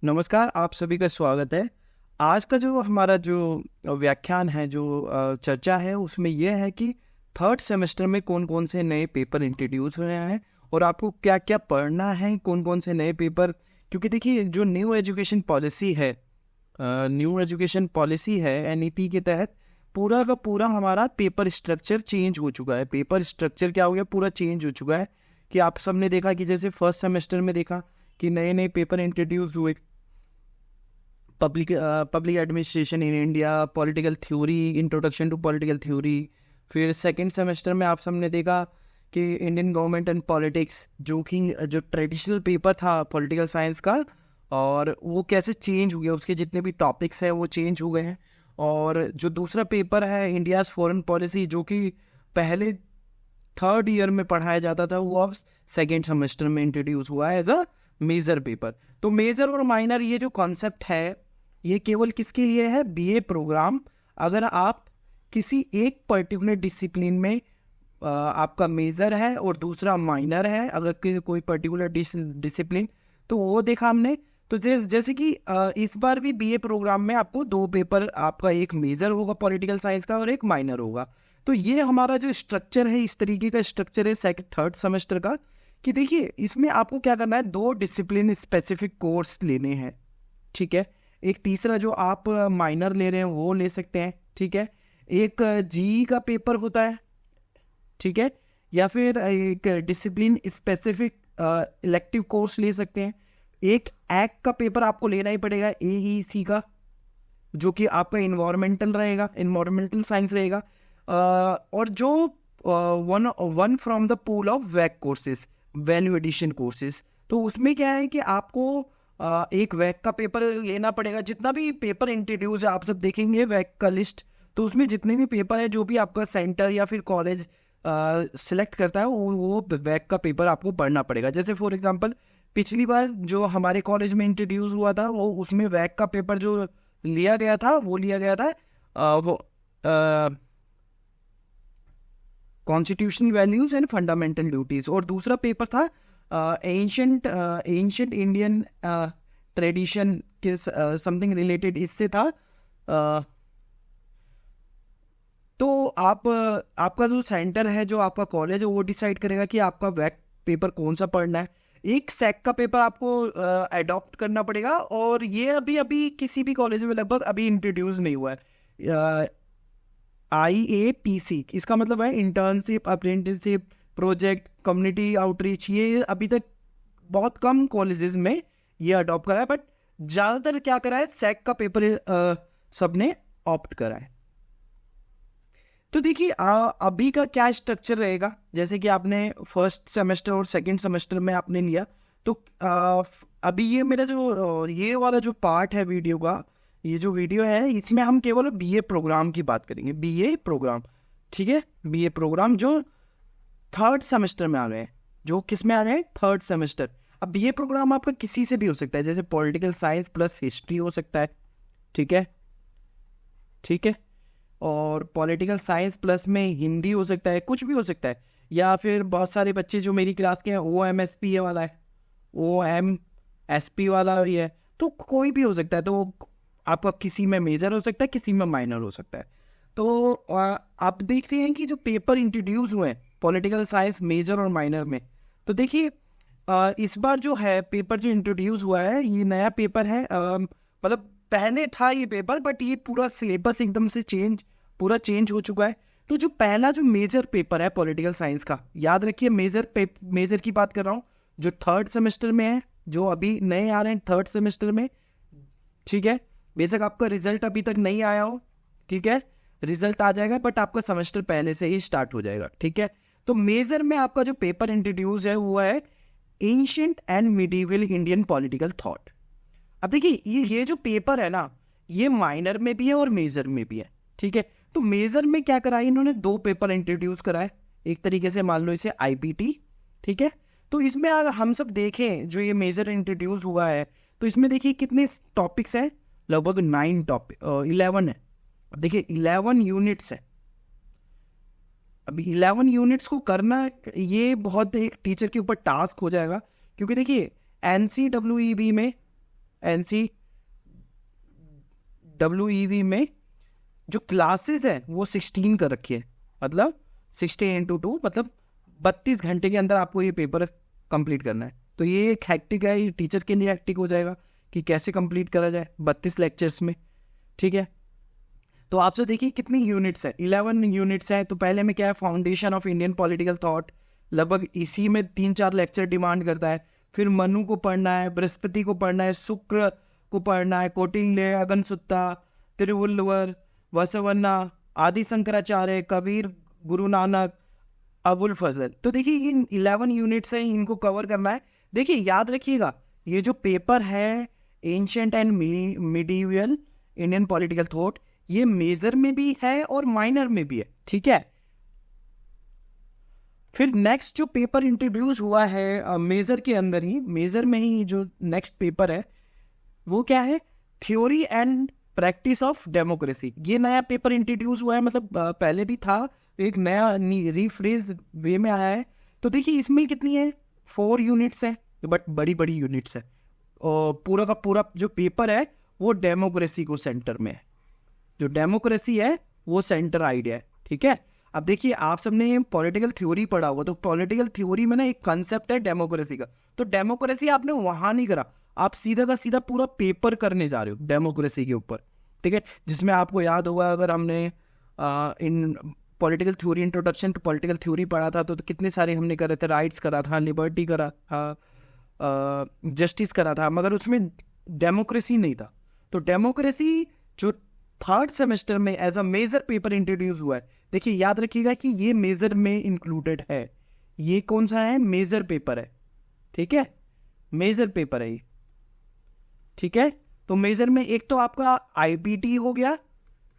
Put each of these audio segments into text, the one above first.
नमस्कार, आप सभी का स्वागत है। आज का जो हमारा जो व्याख्यान है, जो चर्चा है, उसमें यह है कि थर्ड सेमेस्टर में कौन-कौन से नए पेपर इंट्रोड्यूस हुए हैं और आपको क्या-क्या पढ़ना है, कौन-कौन से नए पेपर। क्योंकि देखिए, जो न्यू एजुकेशन पॉलिसी है एनईपी के तहत पूरा का पूरा हमारा पेपर स्ट्रक्चर चेंज हो चुका है। पेपर स्ट्रक्चर क्या हो गया, पूरा चेंज हो चुका है कि आप सबने देखा कि जैसे फर्स्ट सेमेस्टर में देखा कि नए-नए पेपर इंट्रोड्यूस हुए। Public administration in India, political theory, introduction to political theory. फिर सेकंड सेमेस्टर में आप सबने देखा कि इंडियन गवर्नमेंट एंड पॉलिटिक्स, जो ट्रेडिशनल पेपर था पॉलिटिकल साइंस का, और वो कैसे चेंज हो गया, उसके जितने भी टॉपिक्स हैं वो चेंज हो गए हैं। और जो दूसरा पेपर है इंडियाज़ फॉरेन पॉलिसी, जो कि पहले थर्ड ईयर में पढ़ाया जाता था, वो अब सेकेंड सेमेस्टर में इंट्रोड्यूस हुआ है एज अ मेजर पेपर। तो मेजर और माइनर ये जो कॉन्सेप्ट है, ये केवल किसके लिए है? BA program. अगर आप किसी एक पर्टिकुलर डिसिप्लिन में आपका मेजर है और दूसरा माइनर है, अगर कोई पर्टिकुलर डिसिप्लिन, तो वो देखा हमने। तो जैसे कि इस बार भी बीए प्रोग्राम में आपको दो पेपर, आपका एक मेजर होगा पॉलिटिकल साइंस का और एक माइनर होगा। तो ये हमारा जो स्ट्रक्चर है, इस तरीके का स्ट्रक्चर है सेकंड थर्ड सेमेस्टर का, कि देखिए इसमें आपको क्या करना है, दो डिसिप्लिन स्पेसिफिक कोर्स लेने हैं। ठीक है। एक तीसरा जो आप माइनर ले रहे हैं वो ले सकते हैं। ठीक है। एक जी का पेपर होता है। ठीक है। या फिर एक डिसिप्लिन स्पेसिफिक इलेक्टिव कोर्स ले सकते हैं। एक एक्ट का पेपर आपको लेना ही पड़ेगा, एईसी का, जो कि आपका इन्वायरमेंटल साइंस रहेगा। और जो one from the pool of VAC courses, value addition courses, तो उसमें क्या है कि आपको एक वैक का पेपर लेना पड़ेगा। जितना भी पेपर इंट्रोड्यूस है, आप सब देखेंगे वैक का लिस्ट, तो उसमें जितने भी पेपर है, जो भी आपका सेंटर या फिर कॉलेज सिलेक्ट करता है, वो वैक का पेपर आपको पढ़ना पड़ेगा। जैसे फॉर एग्जांपल, पिछली बार जो हमारे कॉलेज में इंट्रोड्यूस हुआ था, वो उसमें वैक का पेपर जो लिया गया था, वो लिया गया था वो constitutional values and fundamental duties, और दूसरा पेपर था एंशंट इंडियन ट्रेडिशन के समथिंग रिलेटेड इससे था। तो आपका जो सेंटर है, जो आपका कॉलेज है, वो डिसाइड करेगा कि आपका वैक पेपर कौन सा पढ़ना है। एक सेक का पेपर आपको अडॉप्ट करना पड़ेगा, और ये अभी अभी किसी भी कॉलेज में लगभग अभी इंट्रोड्यूस नहीं हुआ है। IAPC, इसका मतलब है internship, apprenticeship, project, community outreach. ये अभी तक बहुत कम कॉलेजेस में ये अडॉप्ट करा है, बट ज़्यादातर क्या करा है, सेक का पेपर सबने ऑप्ट करा है। तो देखिए अभी का क्या स्ट्रक्चर रहेगा, जैसे कि आपने फर्स्ट सेमेस्टर और सेकंड सेमेस्टर में आपने लिया, तो अभी ये मेरा जो ये वाला जो पार्ट है वीडियो का, ये जो वीडियो है, इसमें हम केवल बीए प्रोग्राम की बात करेंगे। बीए प्रोग्राम, ठीक है। बीए प्रोग्राम जो थर्ड सेमेस्टर में आ गए हैं, जो किस में आ रहे हैं, थर्ड सेमेस्टर। अब बीए प्रोग्राम आपका किसी से भी हो सकता है, जैसे पॉलिटिकल साइंस प्लस हिस्ट्री हो सकता है। ठीक है। ठीक है। और पॉलिटिकल साइंस प्लस में हिंदी हो सकता है, कुछ भी हो सकता है। या फिर बहुत सारे बच्चे जो मेरी क्लास के हैं, OMSP वाला है, OMSP वाला भी है, तो कोई भी हो सकता है। तो आपका किसी में मेजर हो सकता है, किसी में माइनर हो सकता है। तो आप देख रहे हैं कि जो पेपर इंट्रोड्यूस हुए हैं पॉलिटिकल साइंस मेजर और माइनर में, तो देखिए इस बार जो है पेपर जो इंट्रोड्यूस हुआ है, ये नया पेपर है। मतलब पहले था ये पेपर, बट ये पूरा सिलेबस एकदम से पूरा चेंज हो चुका है। तो जो पहला जो मेजर पेपर है पॉलिटिकल साइंस का, याद रखिए मेजर की बात कर रहा हूँ, जो थर्ड सेमेस्टर में है, जो अभी नए आ रहे हैं थर्ड सेमेस्टर में। ठीक है। बेशक आपका रिजल्ट अभी तक नहीं आया हो, ठीक है, रिजल्ट आ जाएगा, बट आपका सेमेस्टर पहले से ही स्टार्ट हो जाएगा। ठीक है। तो मेजर में आपका जो पेपर इंट्रोड्यूस है वो है ancient and medieval Indian political thought. अब देखिए ये जो पेपर है ना, ये माइनर में भी है और मेजर में भी है। ठीक है। तो मेजर में क्या करा है, इन्होंने दो पेपर इंट्रोड्यूस करा है, एक तरीके से मान लो इसे IPT। ठीक है। तो इसमें अगर हम सब देखें, जो ये मेजर इंट्रोड्यूस हुआ है, तो इसमें देखिए कितने टॉपिक्स हैं, लगभग 11 है। अब देखिए 11 यूनिट्स है। अभी 11 यूनिट्स को करना, ये बहुत एक टीचर के ऊपर टास्क हो जाएगा, क्योंकि देखिए NCEEB में NCEEV में जो क्लासेस है वो 16 कर रखी है, मतलब 16x2 मतलब 32 घंटे के अंदर आपको ये पेपर कंप्लीट करना है। तो ये एक हैक्टिक है, ये टीचर के लिए हैक्टिक हो जाएगा कि कैसे कंप्लीट करा जाए 32 लेक्चर्स में, ठीक है। तो आपसे देखिए कितनी यूनिट्स है, 11 यूनिट्स है। तो पहले में क्या है, foundation of Indian political thought, लगभग इसी में 3-4 लेक्चर डिमांड करता है। फिर मनु को पढ़ना है, बृहस्पति को पढ़ना है, शुक्र को पढ़ना है, कौटिल्य, अगनसुत्ता, तिरुवल्लुवर, वसवन्ना, आदि शंकराचार्य, कबीर, गुरु नानक, अबुल फजल। तो देखिए इन 11 यूनिट्स हैं, इनको कवर करना है। देखिए याद रखिएगा, ये जो पेपर है ancient and medieval Indian political thought, ये मेजर में भी है और माइनर में भी है, ठीक है। फिर नेक्स्ट जो पेपर इंट्रोड्यूस हुआ है मेजर के अंदर ही, मेजर में ही जो नेक्स्ट पेपर है वो क्या है, theory and practice of democracy. ये नया पेपर इंट्रोड्यूस हुआ है, मतलब पहले भी था, एक नया रीफ्रेज वे में आया है। तो देखिए इसमें कितनी है, 4 यूनिट्स है, बट बड़ी बड़ी यूनिट्स है। और पूरा का पूरा जो पेपर है वो डेमोक्रेसी को सेंटर में है, जो डेमोक्रेसी है वो सेंटर आइडिया है, ठीक है। अब देखिए आप सबने पॉलिटिकल थ्योरी पढ़ा होगा, तो पॉलिटिकल थ्योरी में ना एक कंसेप्ट है डेमोक्रेसी का। तो डेमोक्रेसी आपने वहां नहीं करा, आप सीधा का सीधा पूरा पेपर करने जा रहे हो डेमोक्रेसी के ऊपर, ठीक है। जिसमें आपको याद होगा, अगर हमने इन political theory, introduction to political theory पढ़ा था, तो कितने सारे हमने करे थे, राइट्स करा था, लिबर्टी करा था, जस्टिस करा था, मगर उसमें डेमोक्रेसी नहीं था। तो डेमोक्रेसी जो 3rd सेमेस्टर में as a major paper introduce हुआ है, देखिए याद रखिएगा कि ये मेजर में इंक्लूडेड है। ये कौन सा है, मेजर पेपर है, ठीक है, मेजर पेपर है ये, ठीक है। तो मेजर में एक तो आपका IPT हो गया,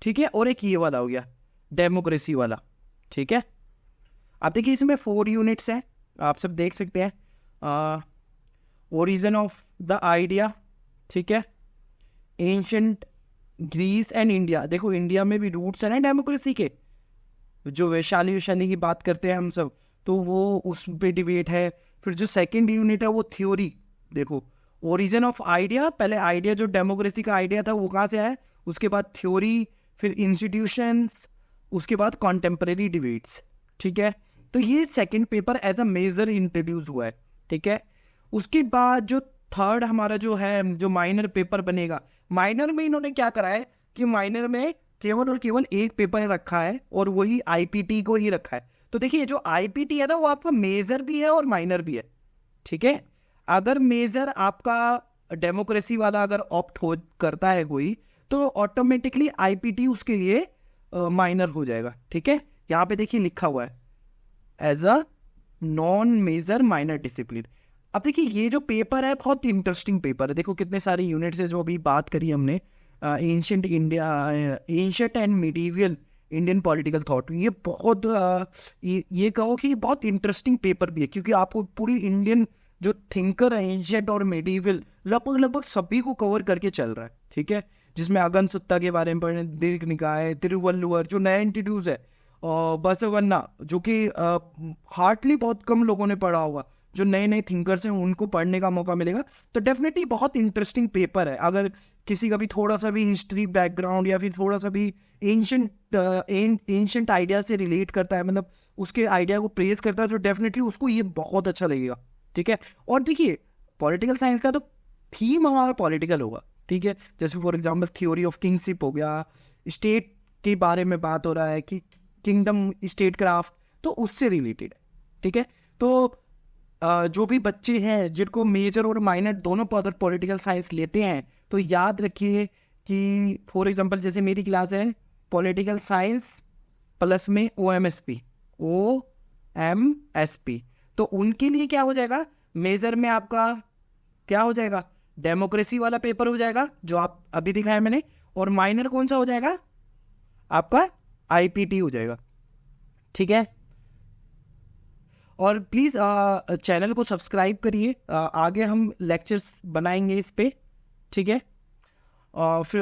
ठीक है, और एक ये वाला हो गया डेमोक्रेसी वाला, ठीक है। अब देखिए इसमें 4 यूनिट्स हैं, आप सब देख सकते हैं। ओरिजिन ऑफ द आइडिया, ठीक है, एंशिएंट ग्रीस एंड इंडिया। देखो इंडिया में भी रूट्स है ना डेमोक्रेसी के, जो वैशाली की बात करते हैं हम सब, तो वो उस पे डिबेट है। फिर जो सेकंड यूनिट है वो थ्योरी, देखो ओरिजिन ऑफ आइडिया, पहले आइडिया जो डेमोक्रेसी का आइडिया था वो कहाँ से आया, उसके बाद थ्योरी, फिर इंस्टीट्यूशंस, उसके बाद कॉन्टेम्परेरी डिबेट्स, ठीक है। तो ये second paper as a major introduce हुआ है, ठीक है। उसके बाद जो थर्ड हमारा जो है, जो माइनर पेपर बनेगा, माइनर में इन्होंने क्या करा है कि माइनर में केवल और केवल एक पेपर रखा है और वही IPT को ही रखा है। तो देखिए जो IPT है ना वो आपका मेजर भी है और माइनर भी है, ठीक है। अगर मेजर आपका डेमोक्रेसी वाला अगर ऑप्ट हो करता है कोई, तो ऑटोमेटिकली IPT उसके लिए माइनर हो जाएगा, ठीक है। यहाँ पे देखिए लिखा हुआ है as a non major minor discipline. अब देखिए ये जो पेपर है बहुत इंटरेस्टिंग पेपर है, देखो कितने सारे यूनिट्स है जो अभी बात करी हमने, ancient India, ancient and medieval Indian political thought. ये बहुत ये कहो कि बहुत इंटरेस्टिंग पेपर भी है, क्योंकि आपको पूरी इंडियन जो थिंकर है एंशिएंट और मिडीवियल लगभग सभी को कवर करके चल रहा है, ठीक है। जिसमें अगनसुत्ता के बारे में पढ़े, दीर्घ निकाय, तिरुवल्लुवर जो नया इंट्रोड्यूस है, और बसवन्ना जो कि हार्डली बहुत कम लोगों ने पढ़ा होगा, जो नए नए थिंकर्स हैं उनको पढ़ने का मौका मिलेगा। तो डेफिनेटली बहुत इंटरेस्टिंग पेपर है। अगर किसी का भी थोड़ा सा भी हिस्ट्री बैकग्राउंड या फिर थोड़ा सा भी एंशिएंट आइडिया से रिलेट करता है, मतलब उसके आइडिया को प्रेज करता है, तो डेफिनेटली उसको ये बहुत अच्छा लगेगा, ठीक है। और देखिए पॉलिटिकल साइंस का तो थीम हमारा पॉलिटिकल होगा, ठीक है। जैसे for example theory of kingship हो गया, स्टेट के बारे में बात हो रहा है कि किंगडम स्टेट क्राफ्ट, तो उससे रिलेटेड है, ठीक है। तो जो भी बच्चे हैं जिनको मेजर और माइनर दोनों पॉलिटिकल साइंस लेते हैं, तो याद रखिए कि फॉर एग्जांपल जैसे मेरी क्लास है पॉलिटिकल साइंस प्लस में OMSP, तो उनके लिए क्या हो जाएगा, मेजर में आपका क्या हो जाएगा, डेमोक्रेसी वाला पेपर हो जाएगा जो आप अभी दिखाया मैंने, और माइनर कौन सा हो जाएगा, आपका IPT हो जाएगा, ठीक है। और प्लीज़ चैनल को सब्सक्राइब करिए, आगे हम लेक्चर्स बनाएंगे इस पे, ठीक है। फिर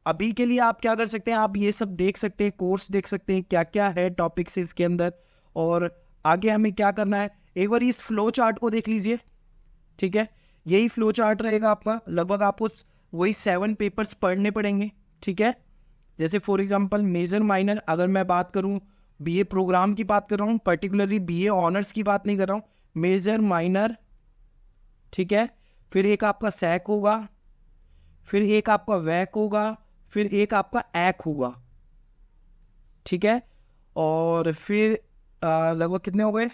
अभी के लिए आप क्या कर सकते हैं, आप ये सब देख सकते हैं, कोर्स देख सकते हैं क्या क्या है टॉपिक्स इसके अंदर, और आगे हमें क्या करना है। एक बार इस फ्लो चार्ट को देख लीजिए, ठीक है। यही फ्लो चार्ट रहेगा आपका, लगभग आपको वही 7 पेपर्स पढ़ने पड़ेंगे, ठीक है। जैसे फॉर एग्जांपल मेजर माइनर, अगर मैं बात करूं बीए प्रोग्राम की बात कर रहा हूं, पर्टिकुलरली बीए ऑनर्स की बात नहीं कर रहा हूं, मेजर माइनर, ठीक है। फिर एक आपका सैक होगा, फिर एक आपका वैक होगा, फिर एक आपका ऐक होगा, ठीक है। और फिर लगभग कितने हो गए,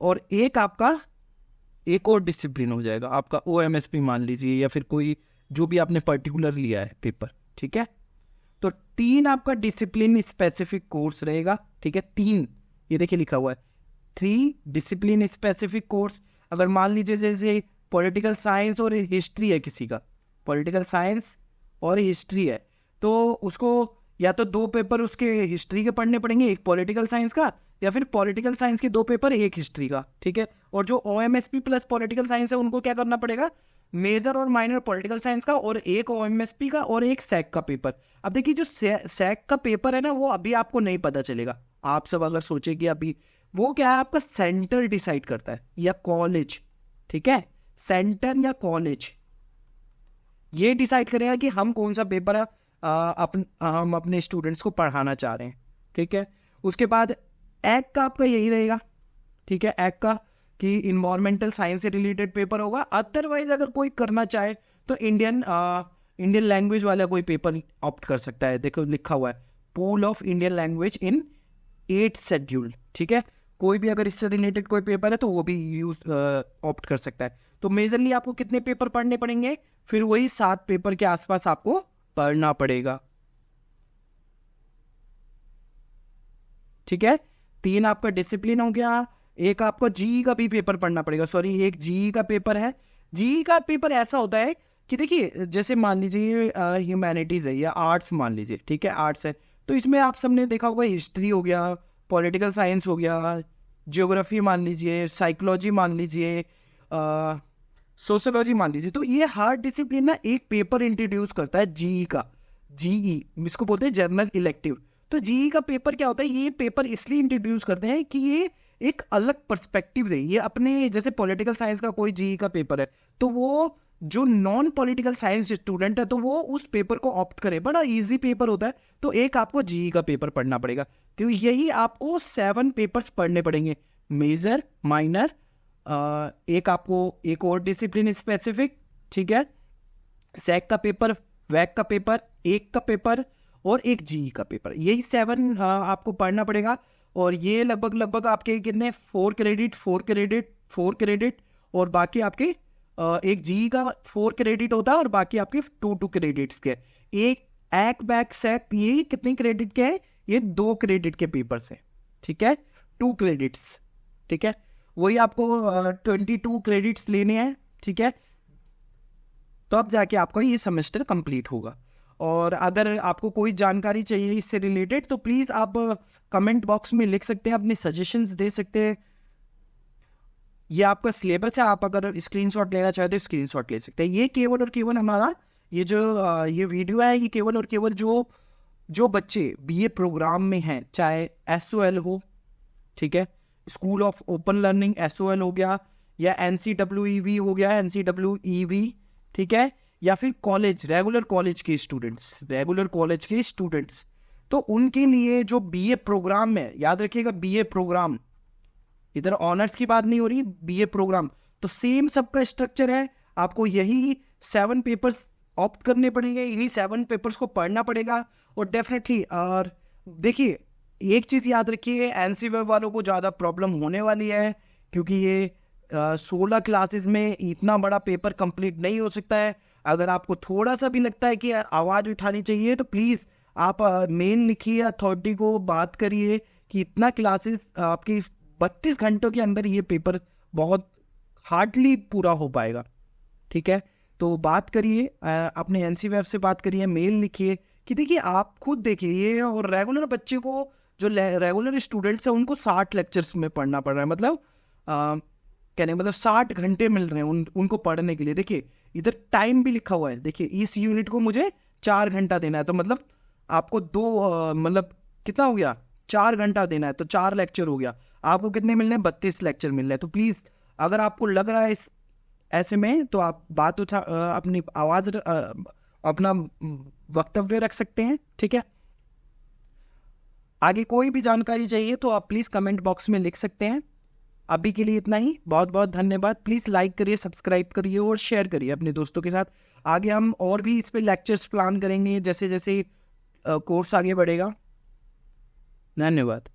और एक आपका एक और डिसिप्लिन हो जाएगा आपका OMSP मान लीजिए, या फिर कोई जो भी आपने पर्टिकुलर लिया है पेपर, ठीक है। तो 3 आपका डिसिप्लिन स्पेसिफिक कोर्स रहेगा, ठीक है। 3, ये देखिए लिखा हुआ है 3 डिसिप्लिन स्पेसिफिक कोर्स। अगर मान लीजिए जैसे पॉलिटिकल साइंस और हिस्ट्री है, किसी का पॉलिटिकल साइंस और हिस्ट्री है, तो उसको या तो 2 पेपर उसके हिस्ट्री के पढ़ने पड़ेंगे, एक पॉलिटिकल साइंस का, या फिर पॉलिटिकल साइंस के 2 पेपर, एक हिस्ट्री का, ठीक है। और जो OMSP प्लस पॉलिटिकल साइंस है उनको क्या करना पड़ेगा, मेजर और माइनर पॉलिटिकल साइंस का, और एक OMSP का, और एक सैक का पेपर। अब देखिए जो सैक का पेपर है ना, वो अभी आपको नहीं पता चलेगा। आप सब अगर सोचे कि अभी वो क्या है, आपका सेंटर डिसाइड करता है या कॉलेज, ठीक है। सेंटर या कॉलेज ये डिसाइड करेगा कि हम कौन सा पेपर हम अपने स्टूडेंट्स को पढ़ाना चाह रहे हैं, ठीक है। उसके बाद ऐक का आपका यही रहेगा, ठीक है। ऐक का कि इन्वायरमेंटल साइंस से रिलेटेड पेपर होगा। अदरवाइज अगर कोई करना चाहे तो इंडियन लैंग्वेज वाला कोई पेपर ऑप्ट कर सकता है। देखो लिखा हुआ है pool of Indian language in 8 schedule, ठीक है। कोई भी अगर इससे रिलेटेड कोई पेपर है तो वो भी यूज ऑप्ट कर सकता है। तो मेजरली आपको कितने पेपर पढ़ने पड़ेंगे, फिर वही 7 पेपर के आसपास आपको पढ़ना पड़ेगा, ठीक है। 3 आपका डिसिप्लिन हो गया, एक आपको जीई का भी पेपर पढ़ना पड़ेगा, सॉरी एक जीई का पेपर है। जीई का पेपर ऐसा होता है कि देखिए जैसे मान लीजिए ह्यूमैनिटीज़ है या आर्ट्स मान लीजिए, ठीक है, आर्ट्स है, तो इसमें आप सबने देखा होगा हिस्ट्री हो गया, पॉलिटिकल साइंस हो गया, ज्योग्राफी मान लीजिए, साइकोलॉजी मान लीजिए, सोशोलॉजी मान लीजिए। तो ये हर डिसिप्लिन ना एक पेपर इंट्रोड्यूस करता है जीई का, जीई इसको बोलते हैं जर्नल इलेक्टिव। तो जीई का पेपर क्या होता है, ये पेपर इसलिए इंट्रोड्यूस करते हैं कि ये एक अलग पर्सपेक्टिव दे। ये अपने जैसे पॉलिटिकल साइंस का कोई जीई का पेपर है, तो वो जो नॉन पॉलिटिकल साइंस स्टूडेंट है तो वो उस पेपर को ऑप्ट करे, बड़ा इजी पेपर होता है। तो एक आपको जीई का पेपर पढ़ना पड़ेगा। तो यही आपको 7 पेपर्स पढ़ने पड़ेंगे, मेजर, माइनर, एक आपको एक और डिसिप्लिन स्पेसिफिक, ठीक है, सैक का पेपर, वैक का पेपर, एक का पेपर, और एक जीई का पेपर। यही 7 आपको पढ़ना पड़ेगा। और ये लगभग आपके कितने 4 क्रेडिट 4 क्रेडिट 4 क्रेडिट, और बाकी आपके एक जीई का 4 क्रेडिट होता है, और बाकी आपके 2 क्रेडिट्स के। एक एक बैक सैक ये कितने क्रेडिट के हैं, ये 2 क्रेडिट के पेपर्स हैं, ठीक है, 2 क्रेडिट्स, ठीक है। वही आपको 22 क्रेडिट्स लेने हैं, ठीक है। तो अब जाके आपका ये सेमेस्टर कंप्लीट होगा। और अगर आपको कोई जानकारी चाहिए इससे रिलेटेड तो प्लीज़ आप कमेंट बॉक्स में लिख सकते हैं, अपने सजेशंस दे सकते हैं। ये आपका सिलेबस है, आप अगर स्क्रीनशॉट लेना चाहे तो स्क्रीनशॉट ले सकते हैं। ये केवल और केवल हमारा ये जो ये वीडियो है, ये केवल और केवल जो बच्चे बीए प्रोग्राम में हैं, चाहे SOL हो, ठीक है, school of open learning SOL हो गया, या NCWEV हो गया, NCWEV, ठीक है, या फिर कॉलेज रेगुलर कॉलेज के स्टूडेंट्स, तो उनके लिए जो बीए प्रोग्राम में, याद रखिएगा बीए प्रोग्राम, इधर ऑनर्स की बात नहीं हो रही, बीए प्रोग्राम, तो सेम सबका स्ट्रक्चर है। आपको यही 7 पेपर्स ऑप्ट करने पड़ेंगे, इन्हीं 7 पेपर्स को पढ़ना पड़ेगा। और डेफिनेटली और देखिए एक चीज़ याद रखिए, NCWEB वालों को ज़्यादा प्रॉब्लम होने वाली है, क्योंकि ये 16 क्लासेस में इतना बड़ा पेपर कंप्लीट नहीं हो सकता है। अगर आपको थोड़ा सा भी लगता है कि आवाज़ उठानी चाहिए तो प्लीज़ आप मेल लिखिए, अथॉरिटी को बात करिए कि इतना क्लासेस आपकी 32 घंटों के अंदर ये पेपर बहुत हार्डली पूरा हो पाएगा, ठीक है। तो बात करिए, अपने NCWEB से बात करिए, मेल लिखिए कि देखिए आप खुद देखिए ये, और रेगुलर बच्चे को जो रेगुलर स्टूडेंट्स हैं उनको 60 लेक्चर्स में पढ़ना पड़ रहा है, मतलब कहने मतलब 60 घंटे मिल रहे हैं उनको पढ़ने के लिए। देखिए इधर टाइम भी लिखा हुआ है, देखिए इस यूनिट को मुझे 4 घंटा देना है, तो मतलब आपको मतलब कितना हो गया, 4 घंटा देना है, तो 4 लेक्चर हो गया। आपको कितने मिलने हैं, 32 लेक्चर मिल रहे हैं। तो प्लीज़ अगर आपको लग रहा है ऐसे में तो आप बात अपनी आवाज़ अपना वक्तव्य रख सकते हैं, ठीक है। आगे कोई भी जानकारी चाहिए तो आप प्लीज़ कमेंट बॉक्स में लिख सकते हैं। अभी के लिए इतना ही, बहुत बहुत धन्यवाद। प्लीज़ लाइक करिए, सब्सक्राइब करिए और शेयर करिए अपने दोस्तों के साथ। आगे हम और भी इस पे लेक्चर्स प्लान करेंगे जैसे जैसे कोर्स आगे बढ़ेगा। धन्यवाद।